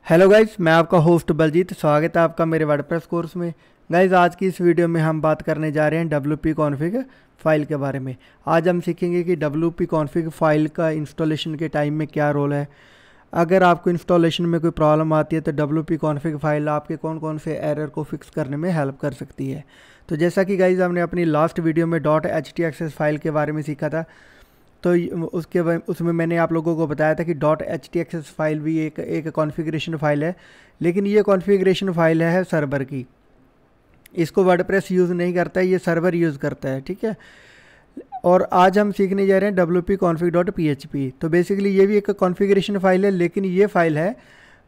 Hello guys, मैं आपका host Baljeet. स्वागत है आपका मेरे वर्डप्रेस कोर्स में। गाइज, आज की इस वीडियो में हम बात करने जा रहे हैं WP कॉन्फ़िग फ़ाइल के बारे में। आज हम सीखेंगे कि WP कॉन्फ़िग फ़ाइल का इंस्टॉलेशन के टाइम में क्या रोल है। अगर आपको इंस्टॉलेशन में कोई प्रॉब्लम आती है तो WP कॉन्फ़िग फ़ाइल आपके कौन कौन से एरर को फिक्स करने में हेल्प कर सकती है। तो जैसा कि गाइज हमने अपनी लास्ट वीडियो में .htaccess फ़ाइल के बारे में सीखा था, तो उसमें मैंने आप लोगों को बताया था कि .htaccess फाइल भी एक कॉन्फ़िगरेशन फ़ाइल है, लेकिन ये कॉन्फ़िगरेशन फ़ाइल है सर्वर की। इसको वर्डप्रेस यूज़ नहीं करता है, ये सर्वर यूज़ करता है, ठीक है। और आज हम सीखने जा रहे हैं wp-config.php। तो बेसिकली ये भी एक कॉन्फ़िगरेशन फ़ाइल है, लेकिन ये फ़ाइल है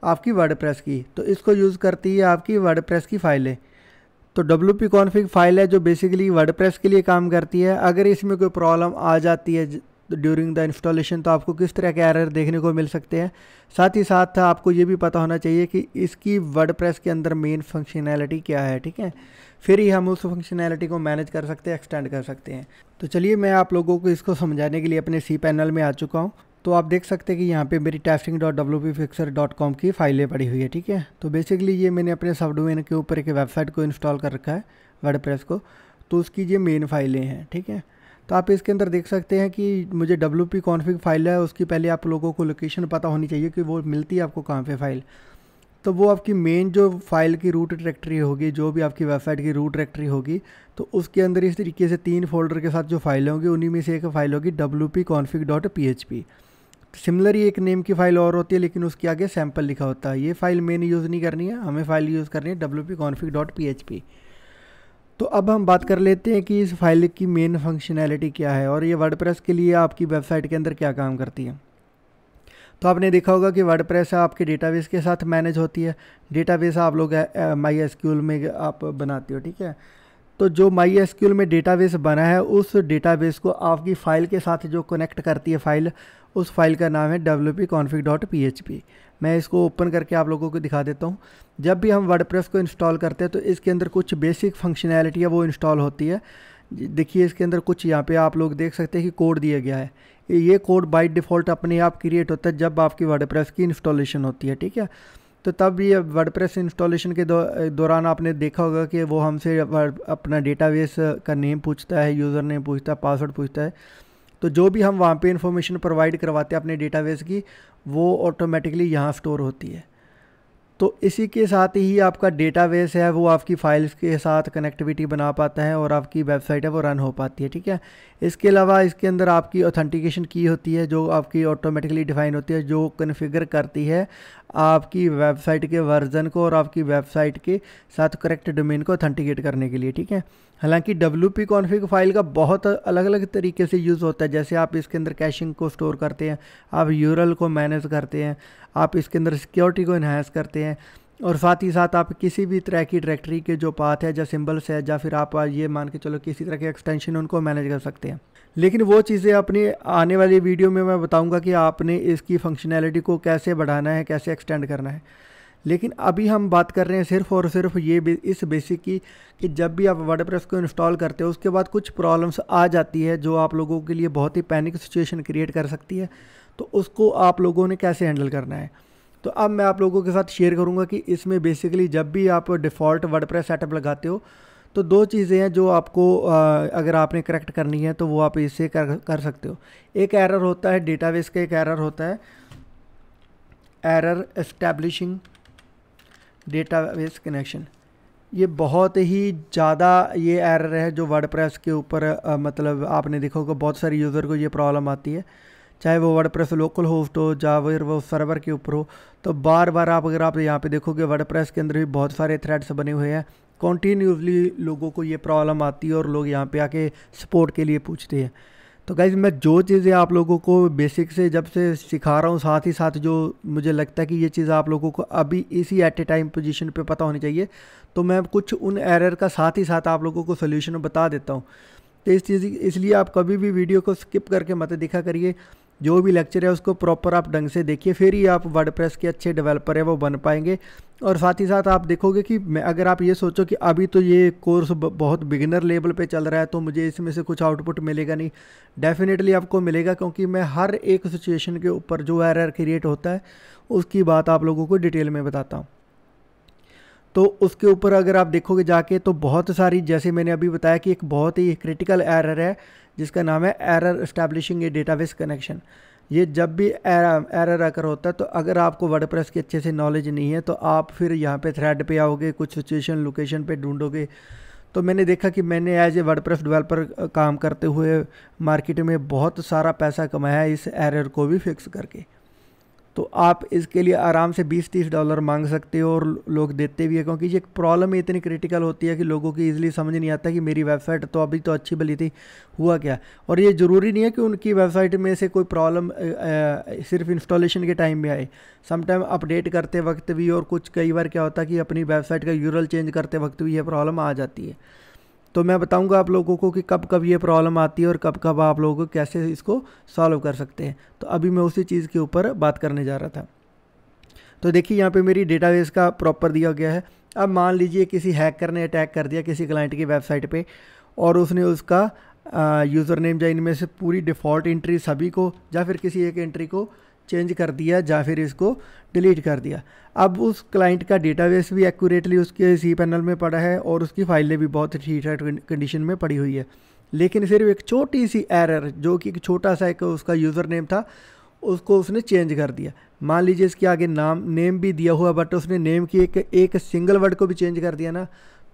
आपकी वर्डप्रेस की, तो इसको यूज़ करती है आपकी वर्डप्रेस की फ़ाइलें। तो WP कॉन्फ़िग फ़ाइल है जो बेसिकली वर्डप्रेस के लिए काम करती है। अगर इसमें कोई प्रॉब्लम आ जाती है ड्यूरिंग द इंस्टॉलेशन, तो आपको किस तरह के एरर देखने को मिल सकते हैं। साथ ही साथ आपको ये भी पता होना चाहिए कि इसकी वर्डप्रेस के अंदर मेन फंक्शनैलिटी क्या है, ठीक है। फिर ही हम उस फंक्शनैलिटी को मैनेज कर सकते हैं, एक्सटेंड कर सकते हैं। तो चलिए, मैं आप लोगों को इसको समझाने के लिए अपने सी पैनल में आ चुका हूँ। तो आप देख सकते हैं कि यहाँ पे मेरी testing.wpfixer.com की फाइलें पड़ी हुई है, ठीक है। तो बेसिकली ये मैंने अपने सबडोमेन के ऊपर एक वेबसाइट को इंस्टॉल कर रखा है, वर्डप्रेस को। तो उसकी ये मेन फाइलें हैं, ठीक है। तो आप इसके अंदर देख सकते हैं कि मुझे WP कॉन्फ़िग फ़ाइल है, उसकी पहले आप लोगों को लोकेशन पता होनी चाहिए कि वो मिलती है आपको कहाँ पे फ़ाइल। तो वो आपकी मेन जो फाइल की रूट डायरेक्टरी होगी, जो भी आपकी वेबसाइट की रूट डायरेक्टरी होगी, तो उसके अंदर इस तरीके से 3 फोल्डर के साथ जो फाइलें होंगी, उन्हीं में से एक फ़ाइल होगी wp-config.php। सिमिलर ही एक नेम की फ़ाइल और होती है, लेकिन उसके आगे सैम्पल लिखा होता है। ये फ़ाइल मेन यूज़ नहीं करनी है, हमें फ़ाइल यूज़ करनी है wp-config.php। तो अब हम बात कर लेते हैं कि इस फाइल की मेन फंक्शनैलिटी क्या है और ये वर्डप्रेस के लिए आपकी वेबसाइट के अंदर क्या काम करती है। तो आपने देखा होगा कि वर्डप्रेस आपके डेटाबेस के साथ मैनेज होती है। डेटाबेस आप लोग MySQL में आप बनाते हो, ठीक है। तो जो MySQL में डेटाबेस बना है, उस डेटाबेस को आपकी फ़ाइल के साथ जो कनेक्ट करती है फ़ाइल, उस फाइल का नाम है wp-config.php। मैं इसको ओपन करके आप लोगों को दिखा देता हूँ। जब भी हम वर्डप्रेस को इंस्टॉल करते हैं तो इसके अंदर कुछ बेसिक फंक्शनैलिटी है वो इंस्टॉल होती है। देखिए, इसके अंदर कुछ यहाँ पे आप लोग देख सकते हैं कि कोड दिया गया है। ये कोड बाय डिफ़ॉल्ट अपने आप क्रिएट होता है जब आपकी वर्डप्रेस की इंस्टॉलेशन होती है, ठीक है। तो तब ये वर्डप्रेस इंस्टॉलेशन के दौरान आपने देखा होगा कि वो हमसे अपना डेटाबेस का नेम पूछता है, यूज़र नेम पूछता है, पासवर्ड पूछता है। तो जो भी हम वहाँ पे इंफॉर्मेशन प्रोवाइड करवाते हैं अपने डेटाबेस की, वो ऑटोमेटिकली यहाँ स्टोर होती है। तो इसी के साथ ही आपका डेटाबेस है वो आपकी फाइल्स के साथ कनेक्टिविटी बना पाता है और आपकी वेबसाइट है वो रन हो पाती है, ठीक है। इसके अलावा इसके अंदर आपकी ऑथेंटिकेशन की होती है, जो आपकी ऑटोमेटिकली डिफाइन होती है, जो कन्फिगर करती है आपकी वेबसाइट के वर्जन को और आपकी वेबसाइट के साथ करेक्ट डोमेन को ऑथेंटिकेट करने के लिए, ठीक है। हालांकि WP कॉन्फ़िग फ़ाइल का बहुत अलग अलग तरीके से यूज़ होता है। जैसे आप इसके अंदर कैशिंग को स्टोर करते हैं, आप URL को मैनेज करते हैं, आप इसके अंदर सिक्योरिटी को इन्हांस करते हैं, और साथ ही साथ आप किसी भी तरह की डायरेक्टरी के जो पाथ है, या सिंबल्स है, या फिर आप ये मान के चलो किसी तरह के एक्सटेंशन उनको मैनेज कर सकते हैं। लेकिन वो चीज़ें अपनी आने वाली वीडियो में मैं बताऊंगा कि आपने इसकी फंक्शनैलिटी को कैसे बढ़ाना है, कैसे एक्सटेंड करना है। लेकिन अभी हम बात कर रहे हैं सिर्फ और सिर्फ इस बेसिक की कि जब भी आप वर्डप्रेस को इंस्टॉल करते हो उसके बाद कुछ प्रॉब्लम्स आ जाती है जो आप लोगों के लिए बहुत ही पैनिक सिचुएशन क्रिएट कर सकती है। तो उसको आप लोगों ने कैसे हैंडल करना है, तो अब मैं आप लोगों के साथ शेयर करूंगा कि इसमें बेसिकली जब भी आप डिफ़ॉल्ट वर्डप्रेस सेटअप लगाते हो तो 2 चीज़ें हैं जो आपको अगर आपने करेक्ट करनी है तो वो आप इससे कर सकते हो। एक एरर होता है डेटाबेस का, एक एरर होता है एरर एस्टैब्लिशिंग डेटाबेस कनेक्शन। ये बहुत ही ज़्यादा ये एरर है जो वर्डप्रेस के ऊपर मतलब आपने देखा होगा बहुत सारे यूज़र को ये प्रॉब्लम आती है, चाहे वो वर्डप्रेस लोकल होस्ट हो या फिर वो सर्वर के ऊपर हो। तो बार बार अगर आप यहाँ पे देखोगे वर्डप्रेस के अंदर भी बहुत सारे थ्रेड्स बने हुए हैं। कॉन्टीन्यूसली लोगों को ये प्रॉब्लम आती है और लोग यहाँ पे आके सपोर्ट के लिए पूछते हैं। तो गाइज़, मैं जो चीज़ें आप लोगों को बेसिक से जब से सिखा रहा हूँ, साथ ही साथ जो मुझे लगता है कि ये चीज़ आप लोगों को अभी इसी एट ए टाइम पोजीशन पे पता होनी चाहिए, तो मैं कुछ उन एरर का साथ ही साथ आप लोगों को सोल्यूशन बता देता हूँ। तो इस चीज़ इसलिए आप कभी भी वीडियो को स्किप करके मत देखा करिए। जो भी लेक्चर है उसको प्रॉपर आप ढंग से देखिए, फिर ही आप वर्डप्रेस के अच्छे डेवलपर है वो बन पाएंगे। और साथ ही साथ आप देखोगे कि अगर आप ये सोचो कि अभी तो ये कोर्स बहुत बिगिनर लेवल पे चल रहा है तो मुझे इसमें से कुछ आउटपुट मिलेगा नहीं, डेफिनेटली आपको मिलेगा, क्योंकि मैं हर एक सिचुएशन के ऊपर जो एरर क्रिएट होता है उसकी बात आप लोगों को डिटेल में बताता हूँ। तो उसके ऊपर अगर आप देखोगे जाके तो बहुत सारी, जैसे मैंने अभी बताया कि एक बहुत ही क्रिटिकल एरर है जिसका नाम है एरर एस्टैब्लिशिंग ए डेटाबेस कनेक्शन। ये जब भी एरर अगर होता है तो अगर आपको वर्डप्रेस की अच्छे से नॉलेज नहीं है तो आप फिर यहाँ पे थ्रेड पे आओगे, कुछ सिचुएशन लोकेशन पे ढूंढोगे। तो मैंने देखा कि मैंने एज ए वर्डप्रेस डेवलपर काम करते हुए मार्केट में बहुत सारा पैसा कमाया है इस एरर को भी फिक्स करके। तो आप इसके लिए आराम से $20-30 मांग सकते हो और लोग देते भी है, क्योंकि ये प्रॉब्लम इतनी क्रिटिकल होती है कि लोगों की इजीली समझ नहीं आता कि मेरी वेबसाइट तो अभी तो अच्छी भली थी, हुआ क्या। और ये ज़रूरी नहीं है कि उनकी वेबसाइट में से कोई प्रॉब्लम सिर्फ इंस्टॉलेशन के टाइम में आए, समटाइम अपडेट करते वक्त भी, और कुछ कई बार क्या होता है कि अपनी वेबसाइट का यूआरएल चेंज करते वक्त भी ये प्रॉब्लम आ जाती है। तो मैं बताऊंगा आप लोगों को कि कब कब ये प्रॉब्लम आती है और कब कब आप लोगों को कैसे इसको सॉल्व कर सकते हैं। तो अभी मैं उसी चीज़ के ऊपर बात करने जा रहा था। तो देखिए यहाँ पे मेरी डेटाबेस का प्रॉपर दिया गया है। अब मान लीजिए किसी हैकर ने अटैक कर दिया किसी क्लाइंट की वेबसाइट पे और उसने उसका यूज़र नेम या इनमें से पूरी डिफ़ॉल्ट एंट्री सभी को या फिर किसी एक एंट्री को चेंज कर दिया या फिर इसको डिलीट कर दिया। अब उस क्लाइंट का डेटाबेस भी एक्यूरेटली उसके cPanel में पड़ा है और उसकी फाइलें भी बहुत ठीक ठाक कंडीशन में पड़ी हुई है, लेकिन सिर्फ एक छोटी सी एरर, जो कि एक छोटा सा एक उसका यूज़र नेम था, उसको उसने चेंज कर दिया। मान लीजिए इसके आगे नेम भी दिया हुआ, बट उसने नेम की एक सिंगल वर्ड को भी चेंज कर दिया ना,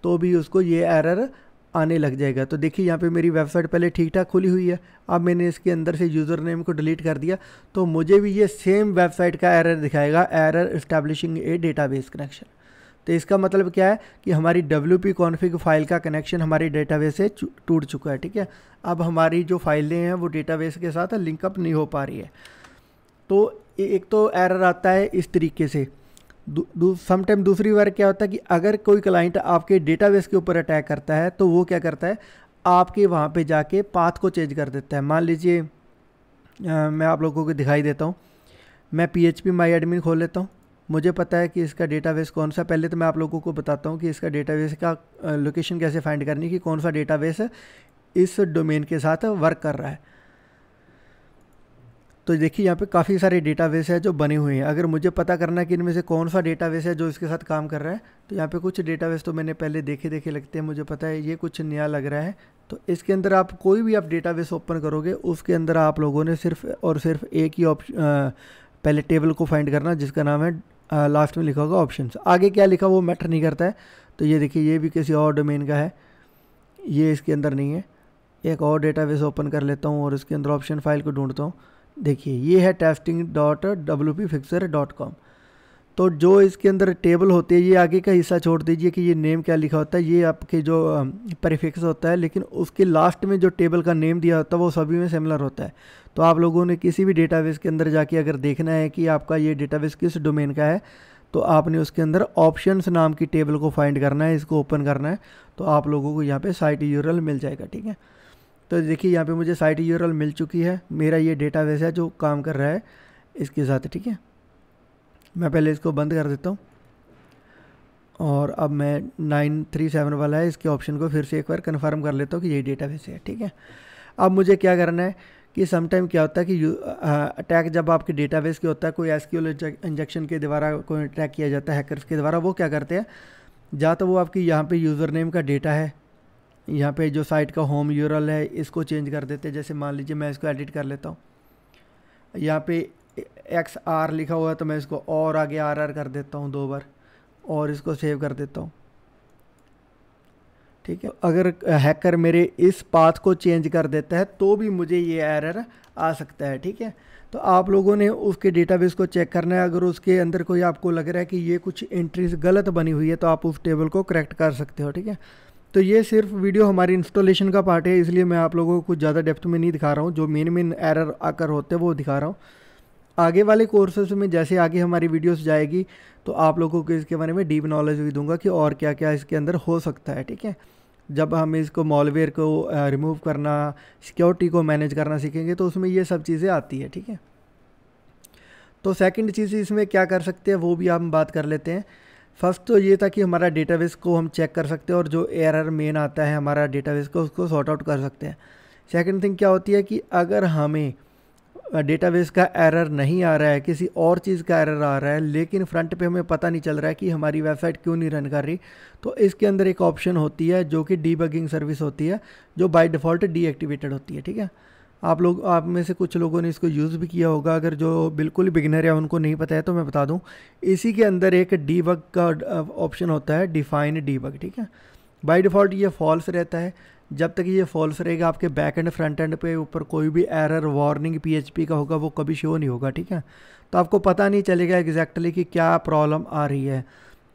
तो भी उसको ये एरर आने लग जाएगा। तो देखिए यहाँ पे मेरी वेबसाइट पहले ठीक ठाक खुली हुई है, अब मैंने इसके अंदर से यूज़र नेम को डिलीट कर दिया तो मुझे भी ये सेम वेबसाइट का एरर दिखाएगा, एरर एस्टैब्लिशिंग ए डेटाबेस कनेक्शन। तो इसका मतलब क्या है कि हमारी WP कॉन्फ़िग फाइल का कनेक्शन हमारी डेटाबेस से टूट चुका है। ठीक है, अब हमारी जो फाइलें हैं वो डेटाबेस के साथ लिंकअप नहीं हो पा रही है। तो एक तो एरर आता है इस तरीके से। समटाइम दूसरी बार क्या होता है कि अगर कोई क्लाइंट आपके डेटाबेस के ऊपर अटैक करता है तो वो क्या करता है, आपके वहाँ पे जाके पाथ को चेंज कर देता है। मान लीजिए मैं आप लोगों को दिखाई देता हूँ, मैं PHP माई एडमिन खोल लेता हूँ, मुझे पता है कि इसका डेटाबेस कौन सा। पहले तो मैं आप लोगों को बताता हूँ कि इसका डेटाबेस का लोकेशन कैसे फाइंड करनी, कि कौन सा डेटाबेस इस डोमेन के साथ वर्क कर रहा है। तो देखिए यहाँ पे काफ़ी सारे डेटाबेस है जो बने हुए हैं। अगर मुझे पता करना है कि इनमें से कौन सा डेटाबेस है जो इसके साथ काम कर रहा है, तो यहाँ पे कुछ डेटाबेस तो मैंने पहले देखे लगते हैं, मुझे पता है ये कुछ नया लग रहा है। तो इसके अंदर आप कोई भी आप डेटाबेस ओपन करोगे उसके अंदर आप लोगों ने सिर्फ और सिर्फ एक ही पहले टेबल को फाइंड करना जिसका नाम है लास्ट में लिखा होगा ऑप्शंस। आगे क्या लिखा वो मैटर नहीं करता है। तो ये देखिए ये भी किसी और डोमेन का है, ये इसके अंदर नहीं है। एक और डेटाबेस ओपन कर लेता हूँ और इसके अंदर ऑप्शन फाइल को ढूंढता हूँ। देखिए ये है testing.wpfixer.com। तो जो इसके अंदर टेबल होती है, ये आगे का हिस्सा छोड़ दीजिए कि ये नेम क्या लिखा होता है, ये आपके जो प्रीफिक्स होता है, लेकिन उसके लास्ट में जो टेबल का नेम दिया होता है वो सभी में सिमिलर होता है। तो आप लोगों ने किसी भी डेटाबेस के अंदर जाके अगर देखना है कि आपका ये डेटाबेस किस डोमेन का है, तो आपने उसके अंदर ऑप्शंस नाम की टेबल को फाइंड करना है, इसको ओपन करना है, तो आप लोगों को यहाँ पे साइट यूआरएल मिल जाएगा। ठीक है, तो देखिए यहाँ पे मुझे साइट यूआरएल मिल चुकी है, मेरा ये डेटाबेस है जो काम कर रहा है इसके साथ। ठीक है, मैं पहले इसको बंद कर देता हूँ और अब मैं 937 वाला है इसके ऑप्शन को फिर से एक बार कंफर्म कर लेता हूँ कि ये डेटाबेस है। ठीक है, अब मुझे क्या करना है कि समटाइम क्या होता है कि अटैक जब आपके डेटाबेस के होता है, कोई SQL इंजेक्शन के द्वारा कोई अटैक किया जाता है हैकर्स के द्वारा, वो क्या करते हैं, या तो वो आपकी यहाँ पे यूज़र नेम का डेटा है, यहाँ पे जो साइट का होम यूआरएल है इसको चेंज कर देते हैं। जैसे मान लीजिए मैं इसको एडिट कर लेता हूँ, यहाँ पे XR लिखा हुआ है तो मैं इसको और आगे RR कर देता हूँ 2 बार और इसको सेव कर देता हूँ। ठीक है, अगर हैकर मेरे इस पाथ को चेंज कर देता है तो भी मुझे ये एरर आ सकता है। ठीक है, तो आप लोगों ने उसके डेटाबेस को चेक करना है। अगर उसके अंदर कोई आपको लग रहा है कि ये कुछ एंट्रीज गलत बनी हुई है तो आप उस टेबल को करेक्ट कर सकते हो। ठीक है, तो ये सिर्फ वीडियो हमारी इंस्टॉलेशन का पार्ट है, इसलिए मैं आप लोगों को कुछ ज़्यादा डेप्थ में नहीं दिखा रहा हूँ, जो मेन एरर आकर होते हैं वो दिखा रहा हूँ। आगे वाले कोर्सेज में जैसे आगे हमारी वीडियोस जाएगी तो आप लोगों को इसके बारे में डीप नॉलेज भी दूंगा कि और क्या क्या इसके अंदर हो सकता है। ठीक है, जब हम इसको मॉलवेयर को रिमूव करना, सिक्योरिटी को मैनेज करना सीखेंगे तो उसमें ये सब चीज़ें आती है, ठीक है। तो सेकंड चीज़ इसमें क्या कर सकते हैं वो भी हम बात कर लेते हैं। फर्स्ट तो ये था कि हमारा डेटाबेस को हम चेक कर सकते हैं और जो एरर मेन आता है हमारा डेटाबेस को उसको सॉर्ट आउट कर सकते हैं। सेकंड थिंग क्या होती है कि अगर हमें डेटाबेस का एरर नहीं आ रहा है, किसी और चीज़ का एरर आ रहा है, लेकिन फ्रंट पे हमें पता नहीं चल रहा है कि हमारी वेबसाइट क्यों नहीं रन कर रही, तो इसके अंदर एक ऑप्शन होती है जो कि डीबगिंग सर्विस होती है, जो बाय डिफ़ॉल्ट डीएक्टिवेटेड होती है, ठीक है। आप में से कुछ लोगों ने इसको यूज़ भी किया होगा। अगर जो बिल्कुल बिगिनर है उनको नहीं पता है तो मैं बता दूं, इसी के अंदर एक डीबग का ऑप्शन होता है, डिफाइन डीबग, ठीक है। बाय डिफ़ॉल्ट ये फॉल्स रहता है। जब तक ये फॉल्स रहेगा आपके बैक एंड फ्रंट एंड पे ऊपर कोई भी एरर वार्निंग PHP का होगा वो कभी शो नहीं होगा, ठीक है। तो आपको पता नहीं चलेगा एग्जैक्टली कि क्या प्रॉब्लम आ रही है।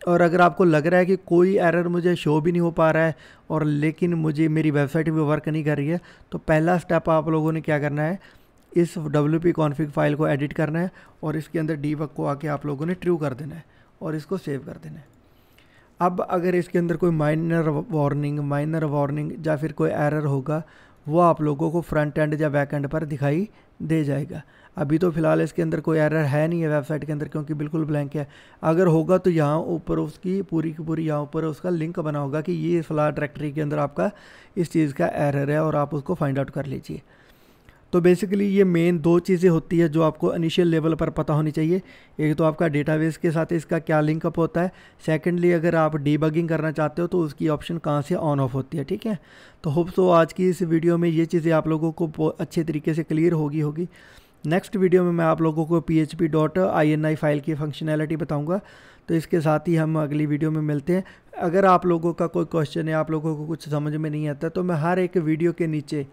और अगर आपको लग रहा है कि कोई एरर मुझे शो भी नहीं हो पा रहा है और लेकिन मुझे मेरी वेबसाइट भी वर्क नहीं कर रही है, तो पहला स्टेप आप लोगों ने क्या करना है, इस WP config फाइल को एडिट करना है और इसके अंदर डीबग को आके आप लोगों ने ट्रू कर देना है और इसको सेव कर देना है। अब अगर इसके अंदर कोई माइनर वार्निंग या फिर कोई एरर होगा वो आप लोगों को फ्रंट एंड या बैक एंड पर दिखाई दे जाएगा। अभी तो फिलहाल इसके अंदर कोई एरर है नहीं है वेबसाइट के अंदर, क्योंकि बिल्कुल ब्लैंक है। अगर होगा तो यहाँ ऊपर उसकी पूरी की पूरी यहाँ ऊपर उसका लिंक बना होगा कि ये फला डायरेक्टरी के अंदर आपका इस चीज़ का एरर है और आप उसको फाइंड आउट कर लीजिए। तो बेसिकली ये मेन दो चीज़ें होती है जो आपको इनिशियल लेवल पर पता होनी चाहिए। एक तो आपका डेटाबेस के साथ इसका क्या लिंकअप होता है, सेकेंडली अगर आप डीबगिंग करना चाहते हो तो उसकी ऑप्शन कहाँ से ऑन ऑफ होती है, ठीक है। तो होप सो आज की इस वीडियो में ये चीज़ें आप लोगों को अच्छे तरीके से क्लियर होगी। नेक्स्ट वीडियो में मैं आप लोगों को php.ini फाइल की फंक्शनैलिटी बताऊंगा। तो इसके साथ ही हम अगली वीडियो में मिलते हैं। अगर आप लोगों का कोई क्वेश्चन है, आप लोगों को कुछ समझ में नहीं आता, तो मैं हर एक वीडियो के नीचे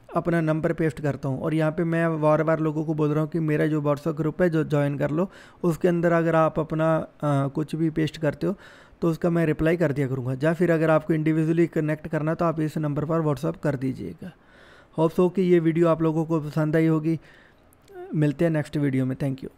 अपना नंबर पेस्ट करता हूँ और यहाँ पे मैं बार बार लोगों को बोल रहा हूँ कि मेरा जो व्हाट्सएप ग्रुप है जो ज्वाइन कर लो, उसके अंदर अगर आप अपना कुछ भी पेस्ट करते हो तो उसका मैं रिप्लाई कर दिया करूँगा। या फिर अगर आपको इंडिविजुअली कनेक्ट करना तो आप इस नंबर पर व्हाट्सएप कर दीजिएगा। होप सो कि ये वीडियो आप लोगों को पसंद आई होगी। मिलते हैं नेक्स्ट वीडियो में। Thank you.